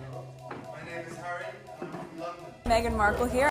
My name is Harry. I'm from London. Meghan Markle here.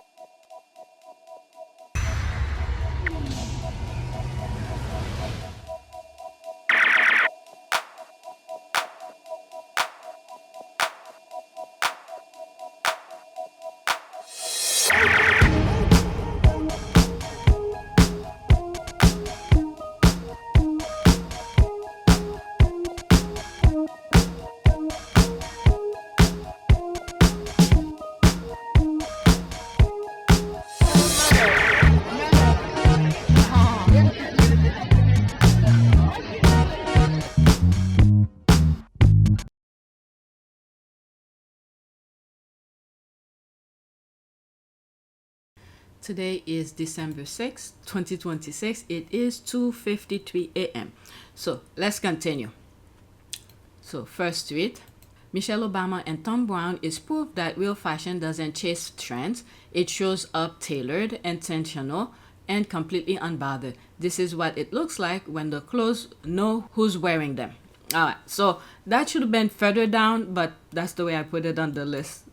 Today is December 6th, 2026. It is 2:53 a.m. So let's continue. So first tweet. Michelle Obama and Thom Browne is proof that real fashion doesn't chase trends. It shows up tailored, intentional, and completely unbothered. This is what it looks like when the clothes know who's wearing them. All right, so that should have been further down, but that's the way I put it on the list.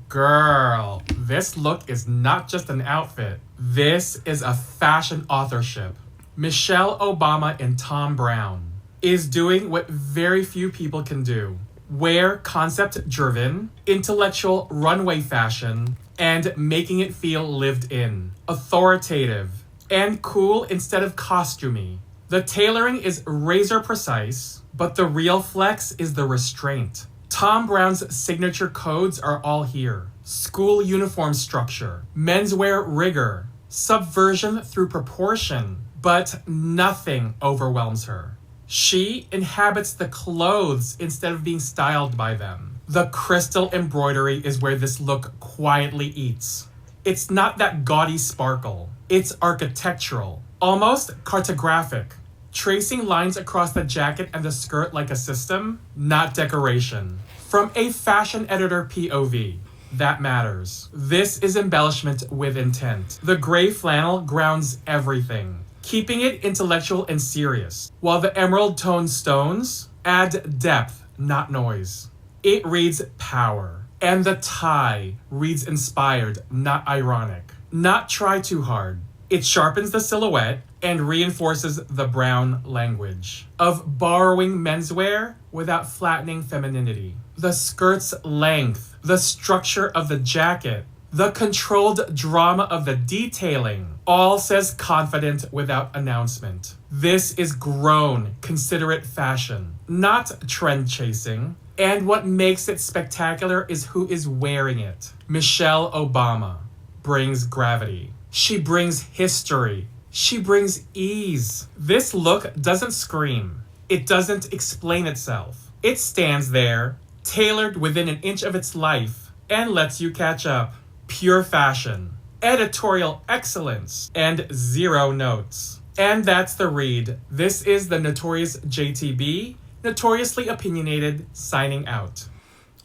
Girl, this look is not just an outfit. This is a fashion authorship. Michelle Obama and Thom Browne is doing what very few people can do. Wear concept-driven, intellectual runway fashion and making it feel lived in, authoritative, and cool instead of costumey. The tailoring is razor precise, but the real flex is the restraint. Thom Browne's signature codes are all here. School uniform structure, menswear rigor, subversion through proportion, but nothing overwhelms her. She inhabits the clothes instead of being styled by them. The crystal embroidery is where this look quietly eats. It's not that gaudy sparkle. It's architectural, almost cartographic. Tracing lines across the jacket and the skirt like a system, not decoration. From a fashion editor POV, that matters. This is embellishment with intent. The gray flannel grounds everything, keeping it intellectual and serious, while the emerald toned stones add depth, not noise. It reads power, and the tie reads inspired, not ironic. Not try too hard. It sharpens the silhouette and reinforces the Brown language of borrowing menswear without flattening femininity. The skirt's length, the structure of the jacket, the controlled drama of the detailing, all says confident without announcement. This is grown, considerate fashion, not trend chasing. And what makes it spectacular is who is wearing it. Michelle Obama brings gravity. She brings history. She brings ease. This look doesn't scream. It doesn't explain itself. It stands there, tailored within an inch of its life, and lets you catch up. Pure fashion, editorial excellence, and zero notes. And that's the read. This is the notorious JTB, notoriously opinionated, signing out.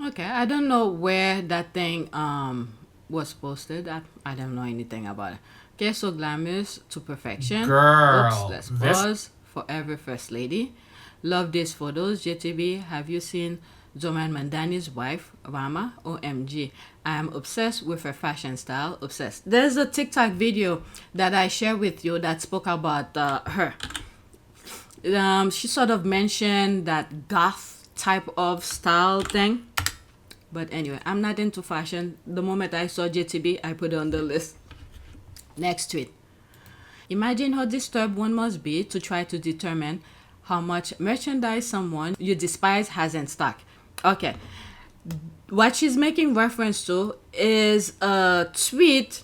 Okay, I don't know where that thing was posted. I don't know anything about it. Okay, so glamorous to perfection. Girl, oops, let's pause. Forever First Lady. Love these photos. JTB, have you seen Zoman Mandani's wife, Rama? OMG. I am obsessed with her fashion style. Obsessed. There's a TikTok video that I share with you that spoke about her. She sort of mentioned that goth type of style thing. But anyway, I'm not into fashion. The moment I saw JTB, I put it on the list. Next tweet. Imagine how disturbed one must be to try to determine how much merchandise someone you despise has in stock. Okay. What she's making reference to is a tweet.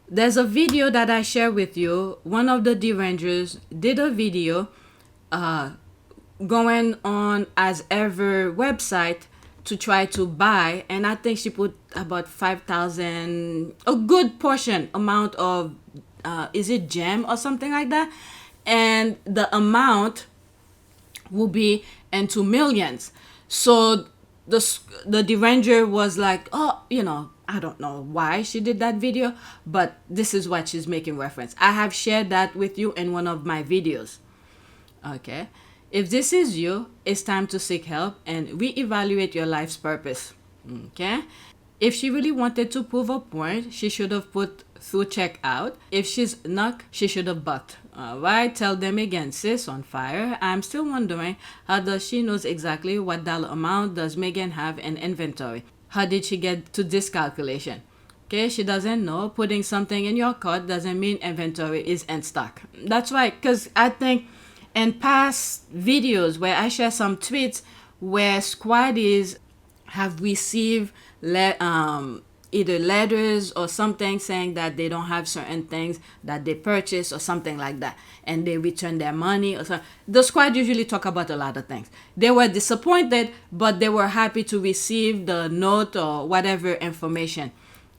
There's a video that I share with you. One of the Derangers did a video going on as ever website to try to buy, and I think she put about 5,000, a good portion amount of is it gem or something like that, and the amount will be into millions. So the Deranger was like, oh, I don't know why she did that video, but this is what she's making reference. I have shared that with you in one of my videos. Okay. If this is you, it's time to seek help and reevaluate your life's purpose. Okay? If she really wanted to prove a point, she should have put through checkout. If she's not, she should have bucked. Alright, tell them again, sis, on fire. I'm still wondering, how does she knows exactly what dollar amount does Meghan have in inventory? How did she get to this calculation? Okay, she doesn't know. Putting something in your cart doesn't mean inventory is in stock. That's right, because I think in past videos where I share some tweets where squaddies have received either letters or something saying that they don't have certain things that they purchased or something like that, and they return their money or something. The squad usually talk about a lot of things. They were disappointed, but they were happy to receive the note or whatever information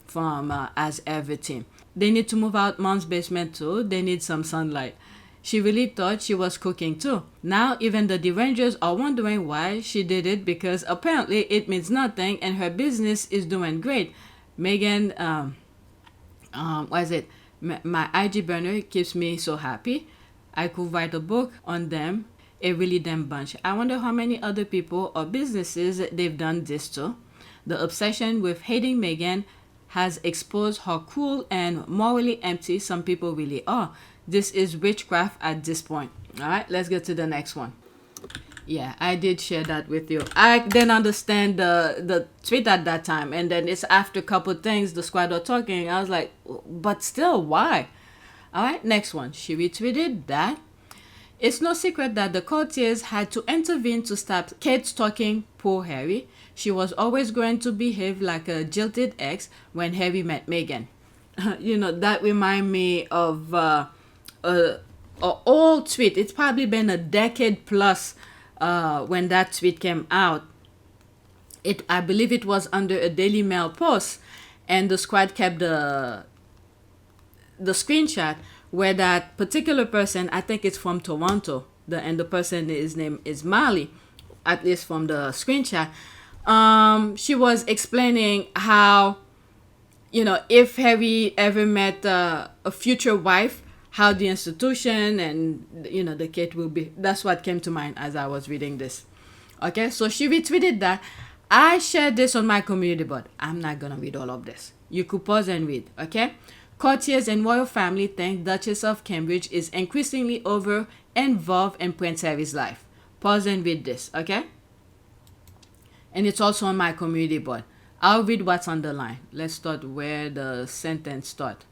from as every team. They need to move out mom's basement too. They need some sunlight. She really thought she was cooking too. Now even the Derangers are wondering why she did it, because apparently it means nothing and her business is doing great. Meghan, what is it? My IG burner keeps me so happy. I could write a book on them. A really damn bunch. I wonder how many other people or businesses they've done this to. The obsession with hating Meghan has exposed how cruel and morally empty some people really are. This is witchcraft at this point. All right, let's get to the next one. Yeah, I did share that with you. I didn't understand the tweet at that time. And then it's after a couple things, the squad are talking. I was like, but still, why? All right, next one. She retweeted that. It's no secret that the courtiers had to intervene to stop Kate stalking poor Harry. She was always going to behave like a jilted ex when Harry met Meghan. You know, that remind me of an old tweet. It's probably been a decade plus when that tweet came out. I believe it was under a Daily Mail post, and the squad kept the screenshot where that particular person, I think it's from Toronto, and the person, his name is Mali, at least from the screenshot. She was explaining how, you know, if Harry ever met a future wife, how the institution and, you know, the kid will be. That's what came to mind as I was reading this. Okay, so she retweeted that. I shared this on my community board. I'm not going to read all of this. You could pause and read, okay? Courtiers and royal family think Duchess of Cambridge is increasingly involved in Prince Harry's life. Pause and read this, okay? And it's also on my community board. I'll read what's underlined. Let's start where the sentence starts.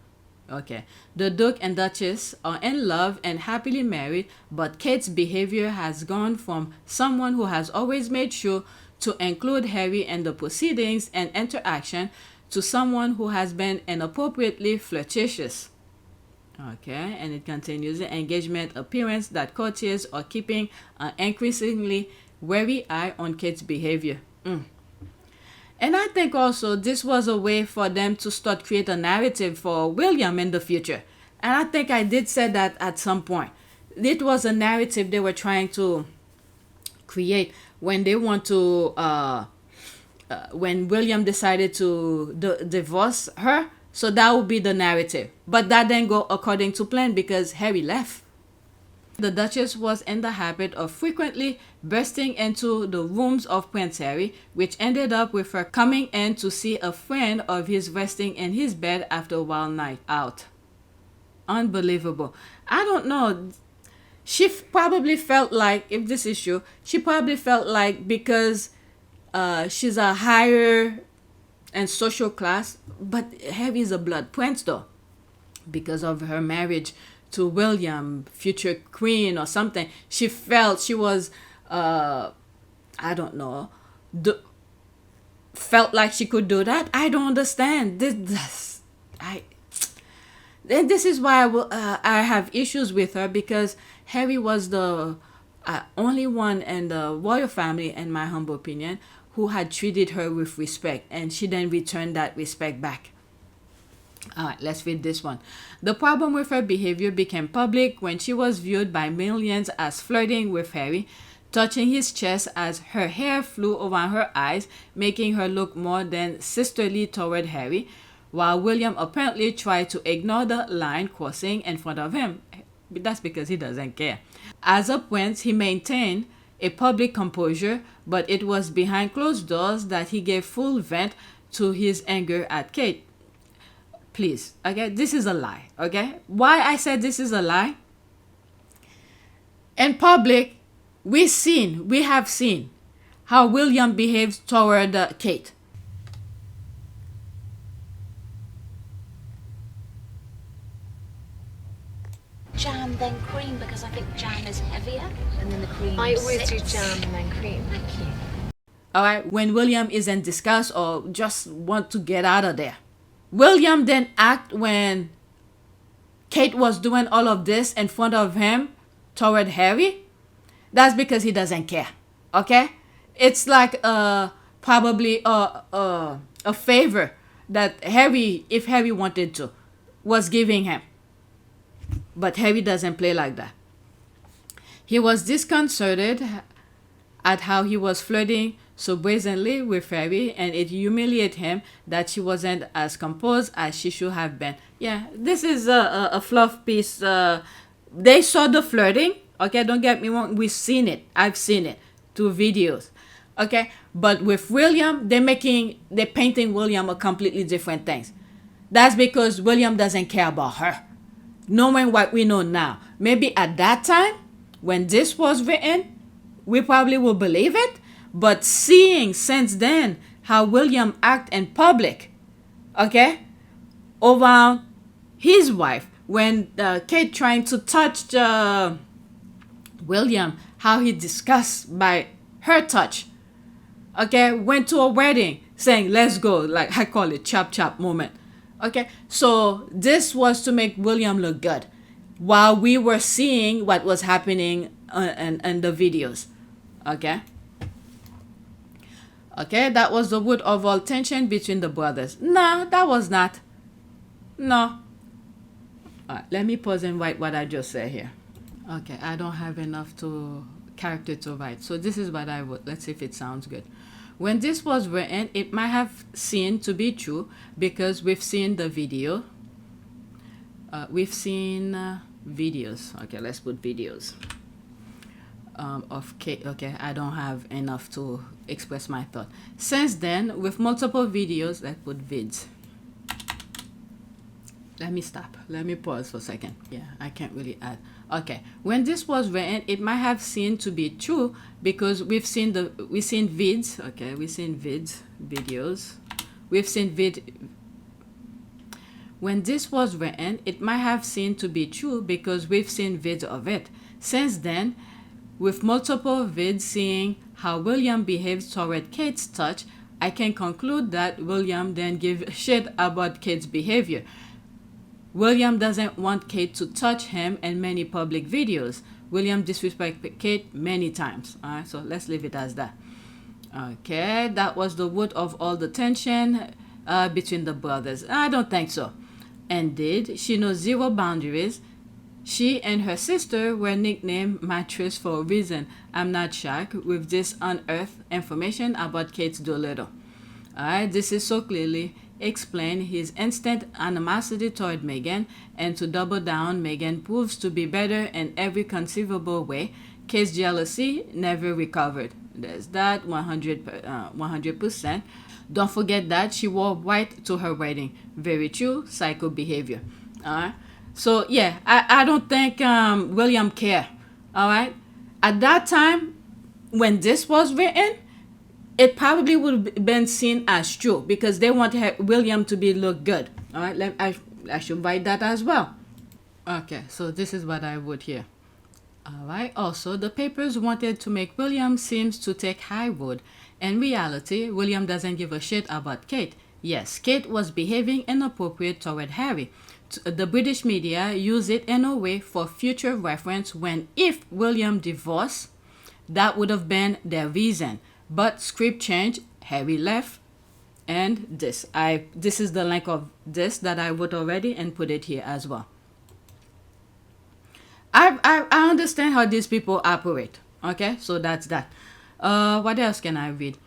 Okay. The Duke and Duchess are in love and happily married, but Kate's behavior has gone from someone who has always made sure to include Harry in the proceedings and interaction to someone who has been inappropriately flirtatious. Okay, and it continues. The engagement appearance that courtiers are keeping an increasingly wary eye on Kate's behavior. And I think also this was a way for them to start create a narrative for William in the future. And I think I did say that at some point. It was a narrative they were trying to create when they want to, when William decided to divorce her. So that would be the narrative. But that didn't go according to plan because Harry left. The Duchess was in the habit of frequently bursting into the rooms of Prince Harry, which ended up with her coming in to see a friend of his resting in his bed after a wild night out. Unbelievable. I don't know. She probably felt like, if this is true, she probably felt like because she's a higher and social class, but Harry is a blood prince though, because of her marriage to William, future queen or something. She felt she was, I don't know, felt like she could do that. I don't understand. This is why I have issues with her, because Harry was the only one in the royal family, in my humble opinion, who had treated her with respect, and she then returned that respect back. All right, let's read this one. The problem with her behavior became public when she was viewed by millions as flirting with Harry, touching his chest as her hair flew around her eyes, making her look more than sisterly toward Harry, while William apparently tried to ignore the line crossing in front of him. That's because he doesn't care. As a prince, he maintained a public composure, but it was behind closed doors that he gave full vent to his anger at Kate. Please, okay, this is a lie, okay? Why I said this is a lie? In public, we have seen how William behaves toward Kate. Jam then cream, because I think jam is heavier and then the cream I always do sits. jam and then cream. Thank you. All right, when William is in disgust or just want to get out of there. William then act when Kate was doing all of this in front of him toward Harry. That's because he doesn't care, okay? It's like probably a favor that Harry, if Harry wanted to, was giving him. But Harry doesn't play like that. He was disconcerted at how he was flirting so brazenly with Harry, and it humiliated him that she wasn't as composed as she should have been. Yeah, this is a fluff piece. They saw the flirting, okay? Don't get me wrong. We've seen it. I've seen it through videos, okay? But with William, they're painting William a completely different things. That's because William doesn't care about her. Knowing what we know now, maybe at that time when this was written, we probably will believe it. But seeing since then how William act in public, okay, around his wife, when Kate trying to touch William, how he disgusted by her touch, okay, went to a wedding saying let's go, like I call it chop chop moment. Okay, so this was to make William look good while we were seeing what was happening in the videos. Okay. Okay, that was the root of all tension between the brothers. No, that was not. No. All right, let me pause and write what I just said here. Okay, I don't have enough character to write. So this is what I wrote. Let's see if it sounds good. When this was written, it might have seemed to be true because we've seen the video. We've seen videos. Okay, let's put videos of Kate. Okay, I don't have enough to express my thought. Since then, with multiple videos, let's put vids. Let me stop. Let me pause for a second. Yeah, I can't really add. Okay, when this was written, it might have seemed to be true because we've seen vids. Okay, we've seen videos. We've seen When this was written, it might have seemed to be true because we've seen vids of it. Since then, with multiple vids seeing how William behaves toward Kate's touch, I can conclude that William then give a shit about Kate's behavior. William doesn't want Kate to touch him in many public videos. William disrespected Kate many times. All right, so let's leave it as that. Okay, that was the root of all the tension between the brothers. I don't think so. Indeed, she knows zero boundaries. She and her sister were nicknamed Mattress for a reason. I'm not shocked with this unearthed information about Kate's Doolittle. Alright, this is so clearly explain his instant animosity toward Meghan, and to double down, Meghan proves to be better in every conceivable way. Kate's jealousy never recovered. There's that 100%. Don't forget that she wore white to her wedding. Very true, psycho behavior. Alright. So yeah, I don't think William cared. Alright. At that time, when this was written, it probably would have been seen as true because they want William to look good. Alright, I should write that as well. Okay, so this is what I wrote here. Alright, also the papers wanted to make William seems to take high road. In reality, William doesn't give a shit about Kate. Yes, Kate was behaving inappropriate toward Harry. The British media use it in a way for future reference when if William divorced, that would have been their reason. But script change, Harry left, and this is the link of this that I wrote already and put it here as well. I understand how these people operate. Okay, so that's that. What else can I read?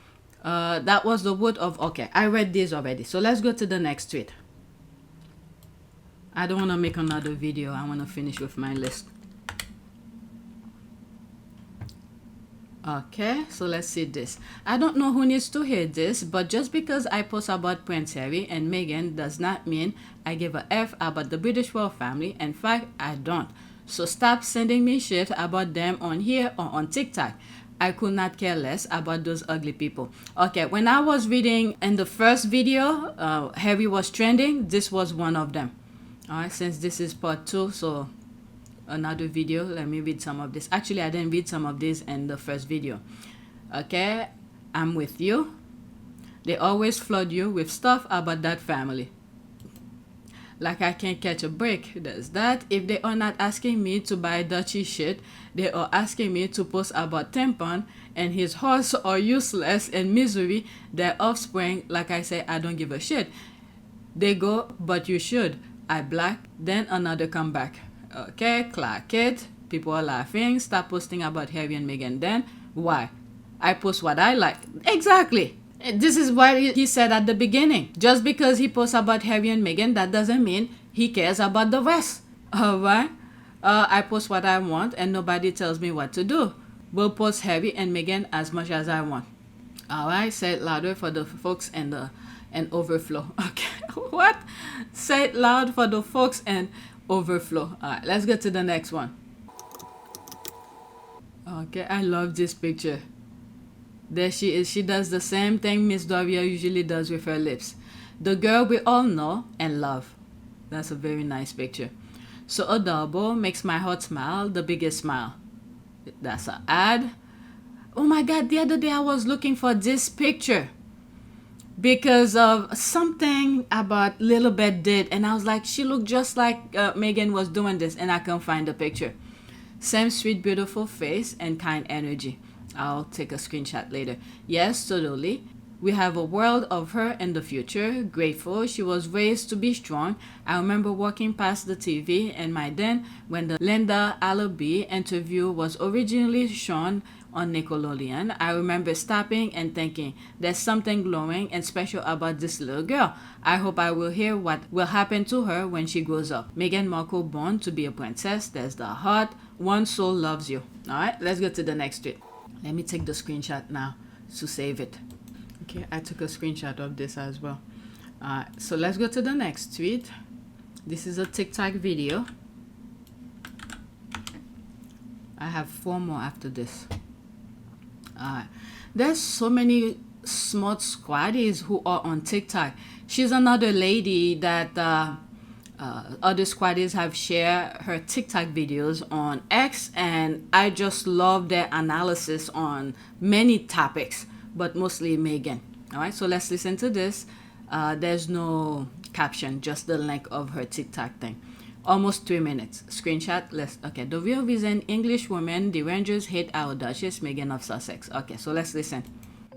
That was the word of, okay, I read this already. So let's go to the next tweet. I don't want to make another video. I want to finish with my list. Okay, so let's see this. I don't know who needs to hear this, but just because I post about Prince Harry and Meghan does not mean I give a F about the British royal family. In fact, I don't. So stop sending me shit about them on here or on TikTok. I could not care less about those ugly people. Okay, when I was reading in the first video, Harry was trending. This was one of them. Alright, since this is part 2, so another video, let me read some of this. Actually, I didn't read some of this in the first video. Okay, I'm with you. They always flood you with stuff about that family. Like I can't catch a break. There's that. If they are not asking me to buy Dutchy shit, they are asking me to post about Tampon and his horse are useless and misery, their offspring. Like I say, I don't give a shit. They go, but you should. I black, then another comeback. Okay, clock it. People are laughing. Stop posting about Harry and Meghan then. Why? I post what I like. Exactly. This is what he said at the beginning. Just because he posts about Harry and Meghan, that doesn't mean he cares about the rest. Alright? I post what I want and nobody tells me what to do. Will post Harry and Meghan as much as I want. Alright? Say it louder for the folks and overflow. Okay. What? Say it loud for the folks and overflow. Alright, let's get to the next one. Okay, I love this picture. There she is. She does the same thing Miss Doria usually does with her lips. The girl we all know and love. That's a very nice picture. So adorable, makes my heart smile, the biggest smile. That's an ad. Oh my god, the other day I was looking for this picture because of something about Lilibet did, and I was like, she looked just like Meghan was doing this, and I couldn't find the picture. Same sweet beautiful face and kind energy. I'll take a screenshot later. Yes, totally. We have a world of her in the future. Grateful. She was raised to be strong. I remember walking past the TV and my den when the Linda Allaby interview was originally shown on Nickelodeon. I remember stopping and thinking, there's something glowing and special about this little girl. I hope I will hear what will happen to her when she grows up. Meghan Markle born to be a princess. There's the heart. One soul loves you. Alright, let's go to the next tweet. Let me take the screenshot now to save it. Okay, I took a screenshot of this as well. So let's go to the next tweet. This is a TikTok video. I have 4 more after this. There's so many smart squaddies who are on TikTok. She's another lady that other squaddies have shared her TikTok videos on X, and I just love their analysis on many topics, but mostly Meghan. All right, so let's listen to this. There's no caption, just the link of her TikTok thing. Almost 3 minutes. Screenshot. Okay, the real reason English women, Derangers, hate our Duchess, Meghan of Sussex. Okay, so let's listen.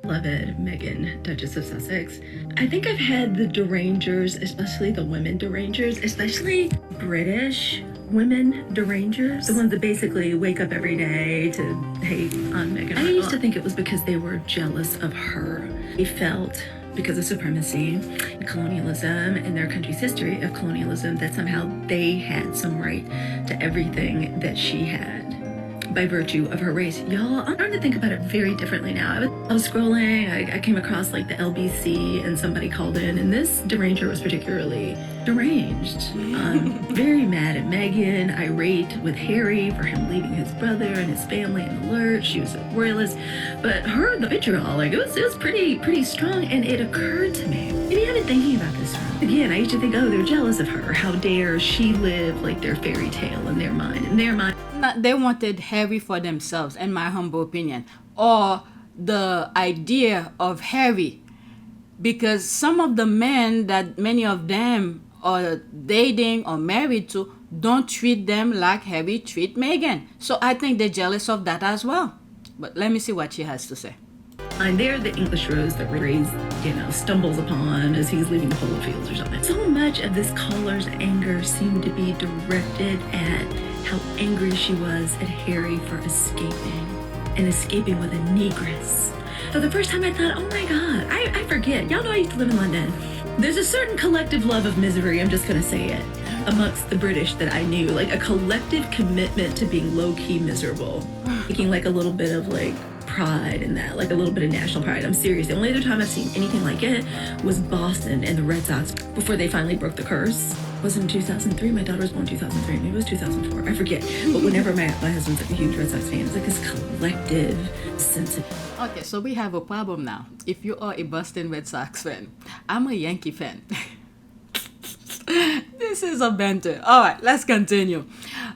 Beloved Meghan, Duchess of Sussex. I think I've had the Derangers, especially the women Derangers, especially British women Derangers, the ones that basically wake up every day to hate on Meghan. I used to think it was because they were jealous of her. They felt, because of supremacy, colonialism, and their country's history of colonialism, that somehow they had some right to everything that she had by virtue of her race. Y'all, I'm starting to think about it very differently now. I was scrolling, I came across like the LBC, and somebody called in, and this deranger was particularly deranged. Very mad at Meghan, irate with Harry for him leaving his brother and his family in the lurch. She was a royalist, but the vitriol, like it was pretty strong. And it occurred to me, maybe I've been thinking about this wrong. Again, I used to think, oh, they're jealous of her. How dare she live like their fairy tale in their mind. They wanted Harry for themselves, in my humble opinion, or the idea of Harry, because some of the men that many of them are dating or married to don't treat them like Harry treat Meghan. So I think they're jealous of that as well. But let me see what she has to say. And they're the English rose that Ray, stumbles upon as he's leaving the polo fields or something. So much of this caller's anger seemed to be directed at how angry she was at Harry for escaping with a negress. For the first time I thought, oh my God, I forget. Y'all know I used to live in London. There's a certain collective love of misery, I'm just gonna say it, amongst the British that I knew. Like a collective commitment to being low-key miserable. Taking like a little bit of like pride in that, like a little bit of national pride. I'm serious. The only other time I've seen anything like it was Boston and the Red Sox before they finally broke the curse. Was it in 2003? My daughter was born in 2003. Maybe it was 2004. I forget. But whenever my husband's like a huge Red Sox fan, it's like this collective sense of... Okay, so we have a problem now. If you are a Boston Red Sox fan, I'm a Yankee fan. This is a banter. All right, let's continue.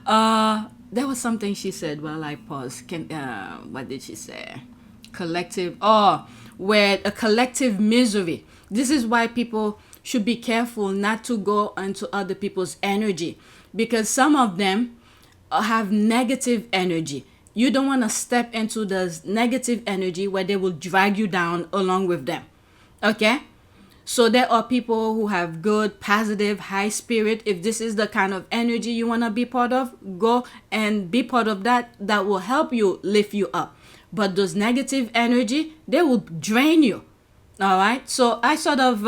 There was something she said while I paused. What did she say? Collective. Oh, where a collective misery. This is why people should be careful not to go into other people's energy, because some of them have negative energy. You don't want to step into the negative energy where they will drag you down along with them. Okay? So there are people who have good, positive, high spirit. If this is the kind of energy you want to be part of, go and be part of that. That will help you, lift you up. But those negative energy, they will drain you. All right? So I sort of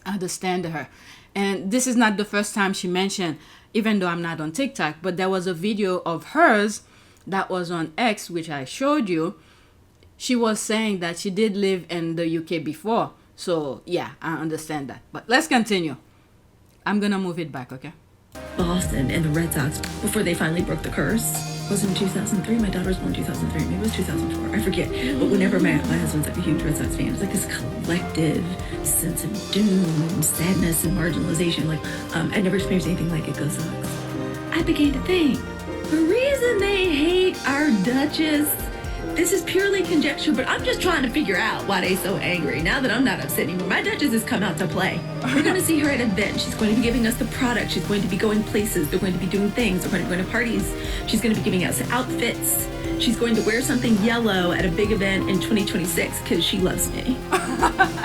understand her. And this is not the first time she mentioned, even though I'm not on TikTok, but there was a video of hers that was on X, which I showed you. She was saying that she did live in the UK before. So, yeah, I understand that. But let's continue. I'm going to move it back, okay? Boston and the Red Sox before they finally broke the curse. Was it in 2003? My daughter was born in 2003. Maybe it was 2004. I forget. But whenever my husband's like a huge Red Sox fan, it's like this collective sense of doom and sadness and marginalization. Like, I'd never experienced anything like it. Go Sox. I began to think, the reason they hate our Duchess, this is purely conjecture, but I'm just trying to figure out why they're so angry. Now that I'm not upset anymore, my Duchess has come out to play. We're going to see her at events. She's going to be giving us the product. She's going to be going places. They're going to be doing things. They're going to be going to parties. She's going to be giving us outfits. She's going to wear something yellow at a big event in 2026 because she loves me.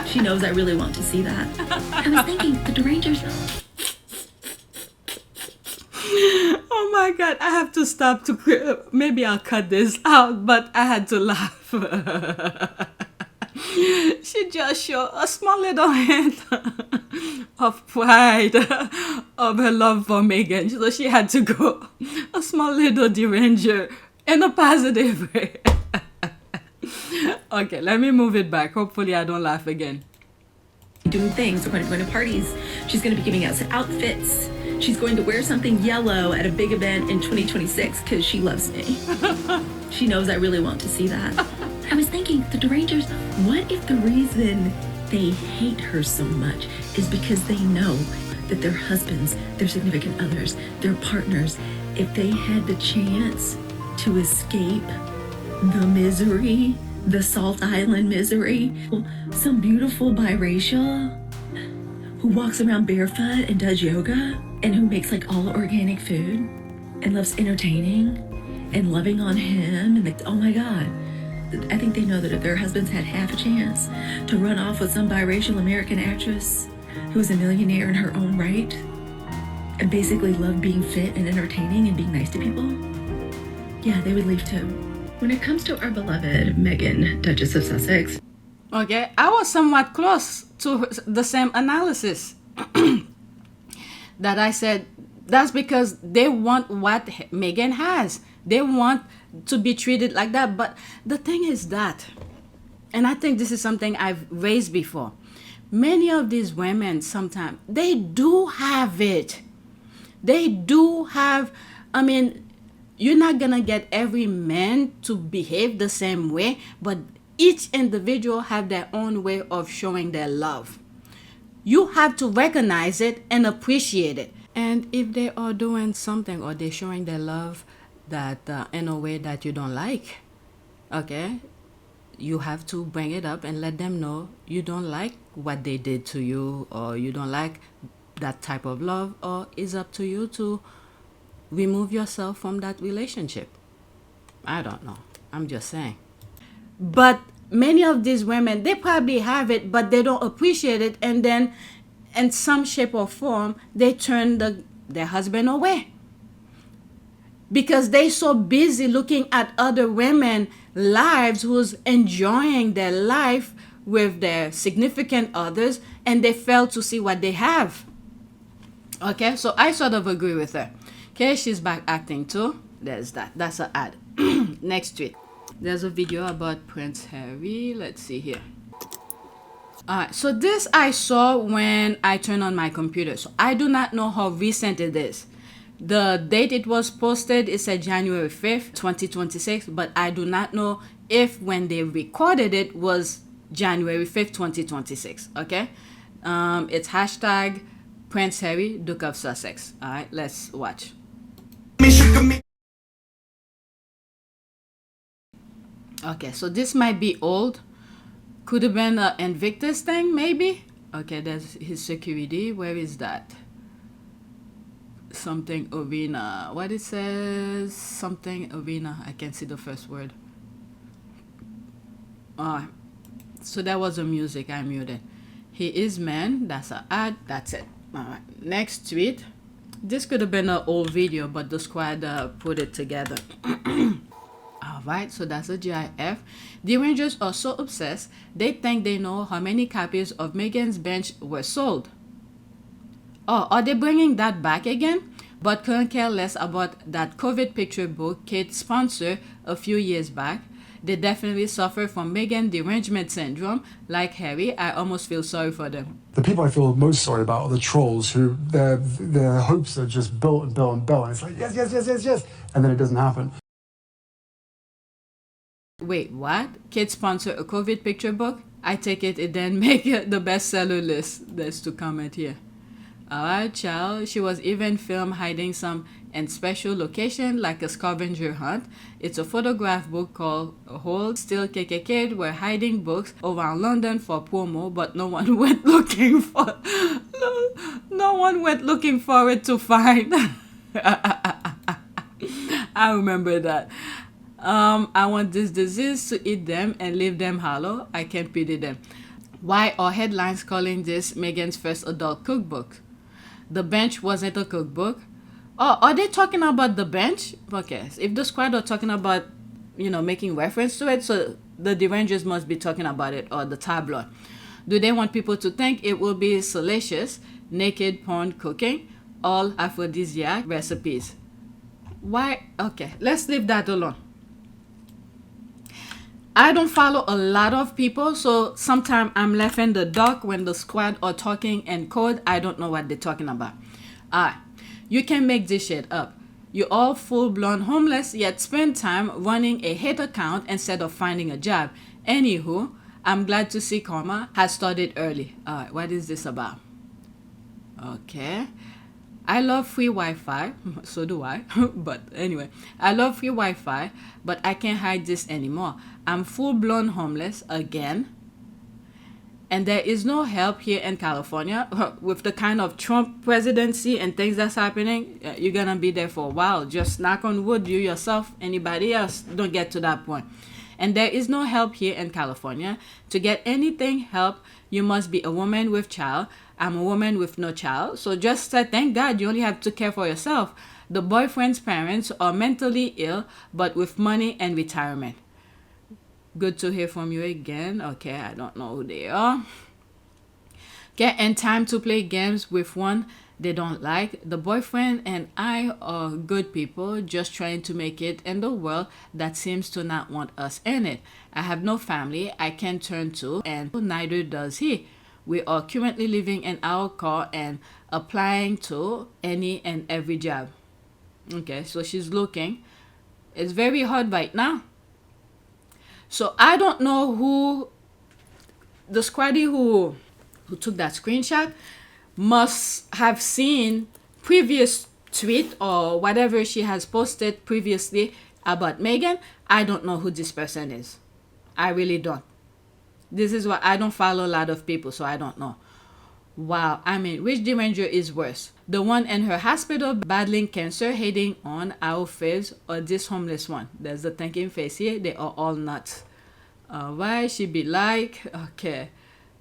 She knows I really want to see that. I was thinking, the Derangers... Oh my God, I have to stop to, maybe I'll cut this out, but I had to laugh. She just showed a small little hint of pride of her love for Meghan. So she had to go a small little deranger in a positive way. Okay, let me move it back. Hopefully I don't laugh again. Doing things. We're going to be going to parties. She's going to be giving us outfits. She's going to wear something yellow at a big event in 2026 because she loves me. She knows I really want to see that. I was thinking, the Derangers, what if the reason they hate her so much is because they know that their husbands, their significant others, their partners, if they had the chance to escape the misery, the Salt Island misery, some beautiful biracial who walks around barefoot and does yoga and who makes like all organic food and loves entertaining and loving on him and like, oh my God, I think they know that if their husbands had half a chance to run off with some biracial American actress who's a millionaire in her own right and basically loved being fit and entertaining and being nice to people, yeah, they would leave too. When it comes to our beloved Meghan, Duchess of Sussex. Okay, I was somewhat close to the same analysis that I said. That's because they want what Meghan has. They want to be treated like that. But the thing is that, and I think this is something I've raised before, many of these women sometimes, they do have it. They do have, I mean, you're not going to get every man to behave the same way, but each individual have their own way of showing their love. You have to recognize it and appreciate it. And if they are doing something or they're showing their love that in a way that you don't like, okay, you have to bring it up and let them know you don't like what they did to you, or you don't like that type of love, or it's up to you to remove yourself from that relationship. I don't know. I'm just saying. But many of these women, they probably have it, but they don't appreciate it. And then in some shape or form, they turn their husband away. Because they're so busy looking at other women's lives who's enjoying their life with their significant others, and they fail to see what they have. Okay, so I sort of agree with her. Okay, she's back acting too. There's that. That's an ad. Next tweet. There's a video about Prince Harry. Let's see here. Alright, so this I saw when I turned on my computer. So I do not know how recent it is. The date it was posted is at January 5th, 2026, but I do not know if when they recorded it was January 5th, 2026. Okay? It's hashtag Prince Harry, Duke of Sussex. Alright, let's watch. Okay, so this might be old. Could have been an Invictus thing, maybe? Okay, there's his security. Where is that? Something arena. What it says? Something arena. I can't see the first word. So that was the music I muted. He is man. That's an ad. That's it. Alright, next tweet. This could have been an old video, but the squad put it together. Alright, so that's a GIF. The Rangers are so obsessed, they think they know how many copies of Meghan's bench were sold. Oh, are they bringing that back again? But couldn't care less about that COVID picture book Kate sponsored a few years back. They definitely suffer from Meghan derangement syndrome. Like Harry, I almost feel sorry for them. The people I feel most sorry about are the trolls who their hopes are just built and built and built. And it's like, yes, yes, yes, yes, yes. And then it doesn't happen. Wait, what? Kid sponsor a COVID picture book? I take it then make the bestseller list. That's to comment here. Alright, child. She was even filmed hiding some in special location like a scavenger hunt. It's a photograph book called Hold Still KKK. Were hiding books around London for promo, but no one went looking for no one went looking for it to find. I remember that. I want this disease to eat them and leave them hollow. I can't pity them. Why are headlines calling this Meghan's first adult cookbook? The Bench wasn't a cookbook. Oh, are they talking about The Bench? Okay, if the squad are talking about, making reference to it, so the Derangers must be talking about it, or the tabloid. Do they want people to think it will be salacious, naked porn cooking, all aphrodisiac recipes? Why? Okay, let's leave that alone. I don't follow a lot of people, so sometimes I'm left in the dark when the squad are talking in code. I don't know what they're talking about. You can make this shit up. You're all full-blown homeless, yet spend time running a hate account instead of finding a job. Anywho, I'm glad to see karma has started early. What is this about? Okay. I love free Wi-Fi, so do I, but anyway, I love free Wi-Fi, but I can't hide this anymore. I'm full-blown homeless again, and there is no help here in California. With the kind of Trump presidency and things that's happening, you're gonna be there for a while. Just knock on wood, you yourself, anybody else, don't get to that point. And there is no help here in California. To get anything help, you must be a woman with child. I'm a woman with no child. So just say, thank God you only have to care for yourself. The boyfriend's parents are mentally ill, but with money and retirement. Good to hear from you again. Okay, I don't know who they are. Okay, and time to play games with one they don't like. The boyfriend and I are good people just trying to make it in the world that seems to not want us in it. I have no family I can turn to, and neither does he. We are currently living in our car and applying to any and every job. Okay, so she's looking. It's very hard right now. So I don't know who the squaddy who took that screenshot must have seen previous tweet or whatever she has posted previously about Meghan. I don't know who this person is. I really don't. This is why I don't follow a lot of people, so I don't know. Wow, I mean, which Deranger is worse? The one in her hospital battling cancer, hating on our face, or this homeless one? There's the thinking face here. They are all nuts. Why she be like? Okay,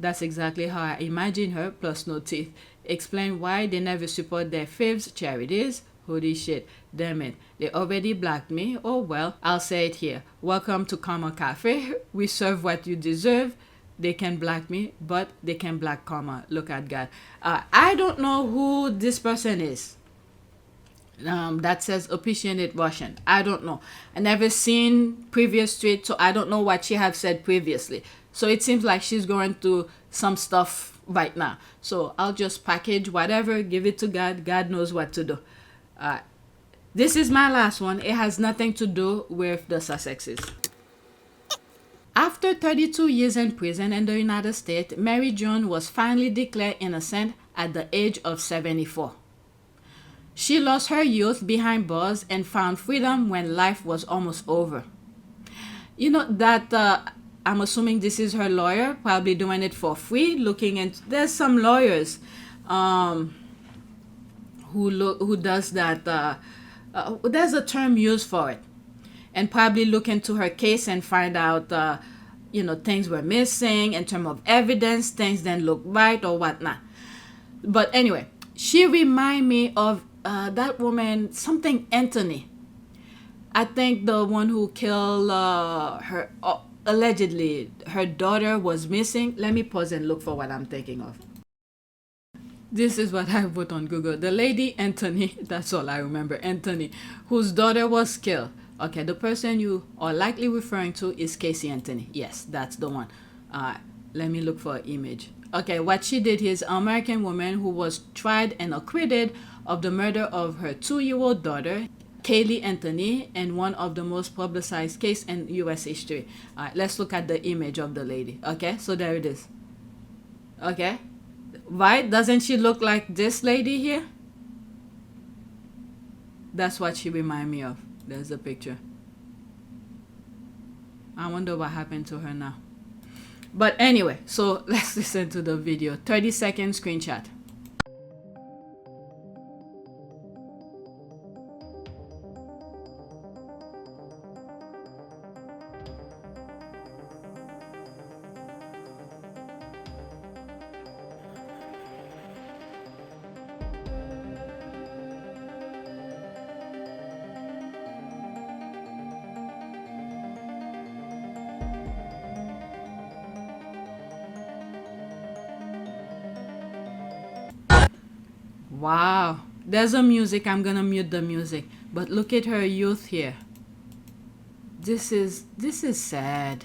that's exactly how I imagine her, plus no teeth. Explain why they never support their faves charities. Holy shit, damn it. They already blocked me. Oh well, I'll say it here. Welcome to Karma Cafe. We serve what you deserve. They can block me, but they can block Karma. Look at God. I don't know who this person is. that says opinionate Russian. I don't know. I never seen previous to it, so I don't know what she have said previously. So it seems like she's going through some stuff right now. So I'll just package whatever, give it to God. God knows what to do. This is my last one. It has nothing to do with the Sussexes. After 32 years in prison in the United States, Mary Jone was finally declared innocent at the age of 74. She lost her youth behind bars and found freedom when life was almost over. You know that I'm assuming this is her lawyer, probably doing it for free, looking into. There's some lawyers who does that. There's a term used for it, and probably look into her case and find out things were missing in terms of evidence, things didn't look right or whatnot. But anyway, she remind me of that woman, something Anthony. I think the one who killed her, allegedly, her daughter was missing. Let me pause and look for what I'm thinking of. This is what I put on Google. The lady Anthony, that's all I remember, Anthony, whose daughter was killed. Okay, the person you are likely referring to is Casey Anthony. Yes, that's the one. Let me look for an image. Okay, what she did is an American woman who was tried and acquitted of the murder of her 2-year-old daughter, Kaylee Anthony, in one of the most publicized cases in U.S. history. All right, let's look at the image of the lady. Okay, so there it is. Okay, right? Doesn't she look like this lady here? That's what she reminds me of. There's the picture. I wonder what happened to her now. But anyway, so let's listen to the video. 30-second screenshot. Wow, there's a music. I'm gonna mute the music, but look at her youth here. This is sad.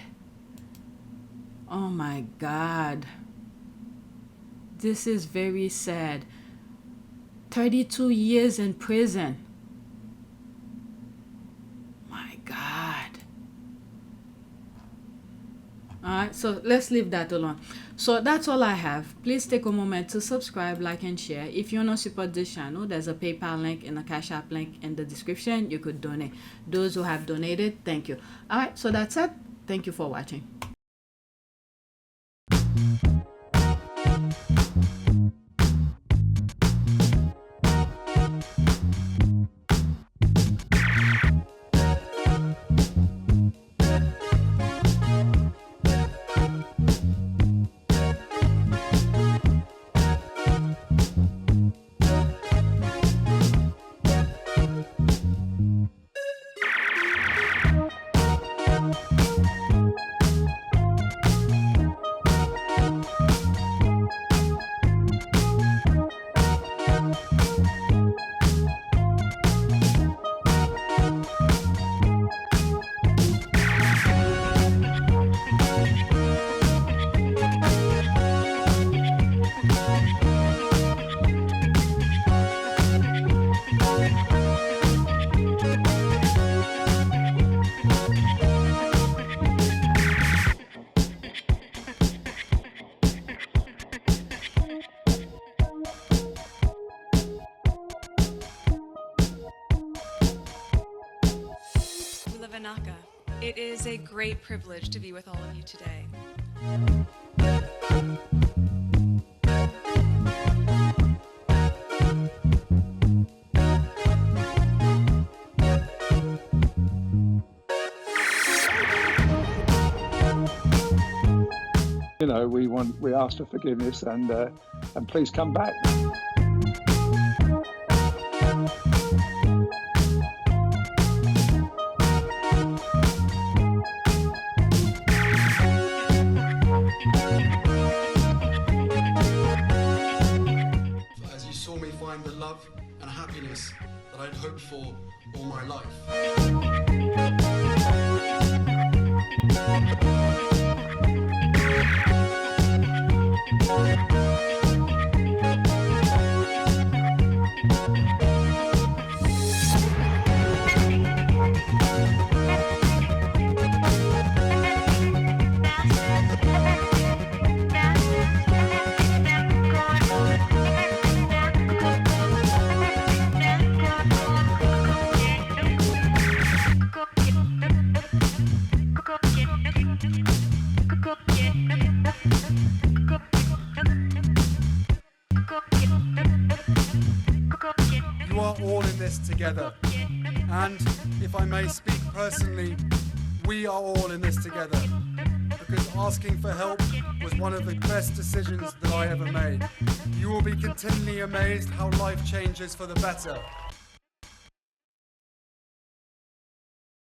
Oh my God, this is very sad. 32 years in prison. My God. All right, so let's leave that alone. So that's all I have. Please take a moment to subscribe, like, and share. If you want to support this channel, there's a PayPal link and a Cash App link in the description. You could donate. Those who have donated, thank you. All right, so that's it. Thank you for watching. It is a great privilege to be with all of you today. You know, we ask for forgiveness and please come back. As you saw me find the love and happiness that I'd hoped hoped for all my life. You are all in this together. And if I may speak personally, we are all in this together. Because asking for help was one of the best decisions that I ever made. You will be continually amazed how life changes for the better.